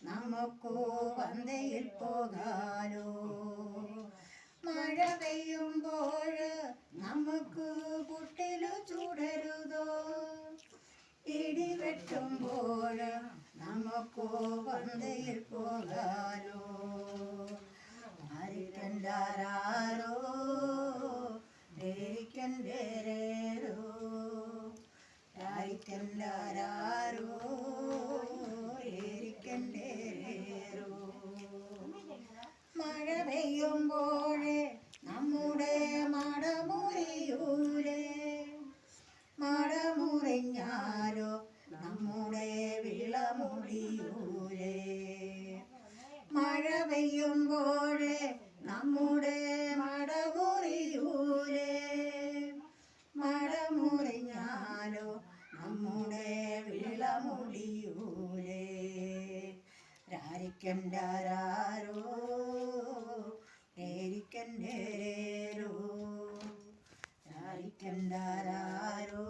നമുക്കു പന്തയിൽ പോകാലോ. മഴ പെയ്യുമ്പോൾ നമുക്ക് പുട്ടിലു ചുടരുതോ. ഇടിവെട്ടുമ്പോൾ നമുക്കു പന്തയിൽ പോകാലോ. ആരിക്കണ്ടാരോ േരോ ആരിക്കണ്ടാരോ ഏരിക്കണ്ടേരോ. മഴ പെയ്യുമ്പോൾ നമ്മുടെ മടമുറിയൂലേ. മടമുറിഞ്ഞാലോ നമ്മുടെ വിളമുടിയൂലേ. മഴ പെയ്യുമ്പോൾ നമ്മുടെ മടമുറിയൂലേ. മടമുറിഞ്ഞാലോ നമ്മുടെ വിളമുടിയൂലേ. രാരിക്കണ്ടാരോ ഏരിക്കണ്ടേരോ. രാരിക്കണ്ടാരോ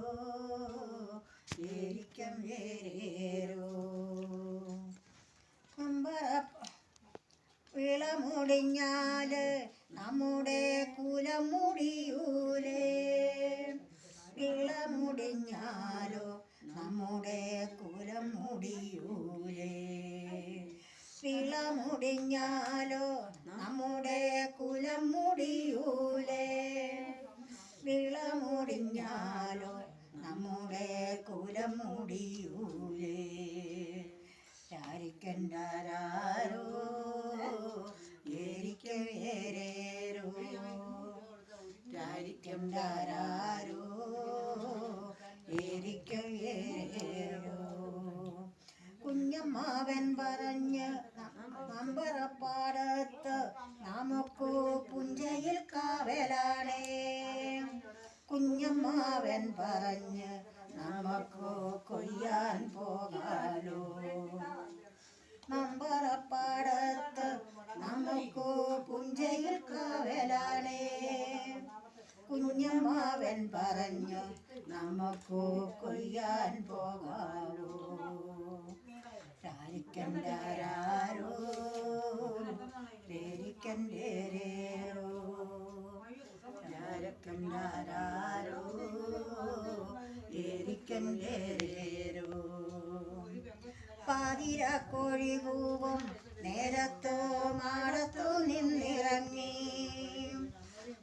ഏരിക്കണ്ടേരോ. വിളമുടിഞ്ഞാൽ നമ്മുടെ കുലം മുടിയൂലേ. വിളമുടിഞ്ഞാലോ നമ്മുടെ കുലം മുടിയൂലേ. വിളമുടിഞ്ഞാലോ നമ്മുടെ കുലം മുടിയൂലേ. വിളമുടിഞ്ഞാലോ നമ്മുടെ കുലം മുടിയൂലേ. രാരിക്കണ്ടാരോ ഏരിക്കണ്ടേരോ. രാരിക്കണ്ടാരോ ഏരിക്കണ്ടേരോ. കുഞ്ഞമ്മാവൻ പറഞ്ഞ് നമ്പറപ്പാടത്ത് നമുക്കു പുഞ്ചയിൽ കാവലാണേ. കുഞ്ഞമ്മാവൻ പറഞ്ഞ് നമുക്ക് കൊയ്യാൻ പോകാലോ. നമ്പറപ്പാടത്ത് നമുക്ക് പുഞ്ചയിൽ കാവലാണേ. കുഞ്ഞമ്മാവൻ പറഞ്ഞു നമുക്ക് കൊയ്യാൻ പോകാലോ. രാരിക്കണ്ടാരോ ഏരിക്കണ്ടേരോ. രാരിക്കണ്ടാരോ ഏരിക്കണ്ടേരോ. പാതിരാക്കോഴി കൂവും നേരത്തോ മാടത്തു നിന്നിറങ്ങി.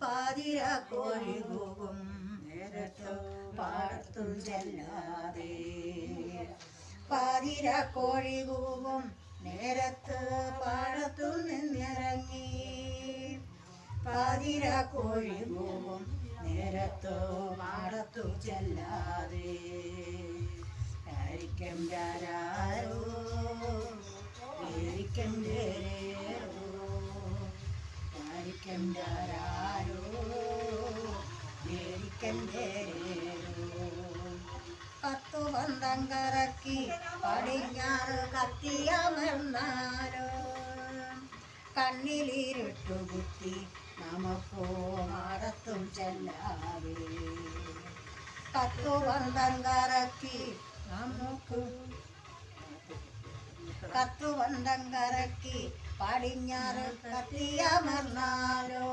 പാതിരാക്കോഴി കൂവും നേരത്തോ പാടത്തും ചെല്ലാതെ. പാതിരാക്കോഴി കൂവും നേരത്ത് പാടത്തു നിന്നിറങ്ങി. പാതിരാക്കോഴി കൂവും നേരത്തോ പാടത്തു ചെല്ലാതെ. രാരിക്കണ്ടാരോ ഏരിക്കണ്ടേരോ. രാരിക്കണ്ടാരോ ഏരിക്കണ്ടേരോ. 10 പന്തം കറക്കി പടിഞ്ഞാറ് കത്തിയമർന്നാലോ. കണ്ണിലിരുട്ടു കുത്തി നമുക്കോ മാടത്തും ചെല്ലാതെ. 10 പന്തം കറക്കി നമുക്ക് 10 പന്തം കറക്കി പടിഞ്ഞാറ് കത്തിയമർന്നാലോ.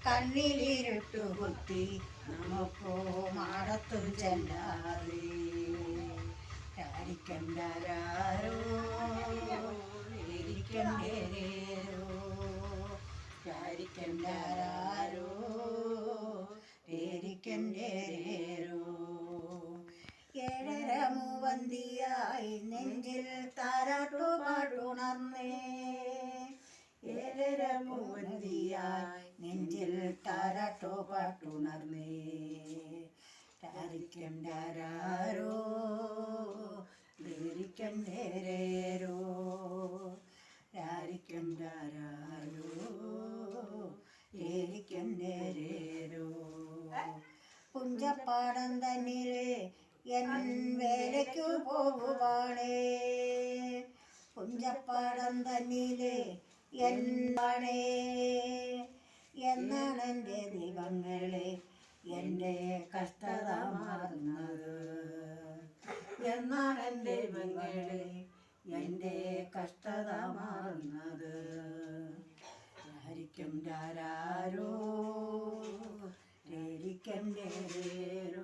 കണ്ണിലിരുട്ടു കുത്തി നമുക്കോ മാടത്തും ചെല്ലാതെ. രാരിക്കണ്ടാരോ ഏരിക്കണ്ടേരോ. രാരിക്കണ്ടാരോ ഏരിക്കണ്ടേരോ. 7:30 മൂവന്തിയായി നെഞ്ചിൽ താരാട്ടുപാട്ടുണർന്നേ. 7:30 മൂവന്തിയായി നെഞ്ചിൽ താരാട്ടുപാട്ടുണർന്നേ. രാരിക്കണ്ടാരോ ഏരിക്കണ്ടേരോ. രാരിക്കണ്ടാരോ ഏരിക്കണ്ടേരോ. പുഞ്ചപ്പാടം തന്നിലെ എൻ വേലയ്ക്കു പോകുവാണേ. പുഞ്ചപ്പാടം തന്നിലെ എന്നാണേ. എന്നാണ് എൻ്റെ ദൈവങ്ങളെ എൻ്റെ കഷ്ടത മാറുന്നത്. എന്നാണ് എൻ്റെ ദൈവങ്ങളെ കഷ്ടത മാറുന്നത്. ഹരിക്കും രാരോ രേരിക്കും രേരോ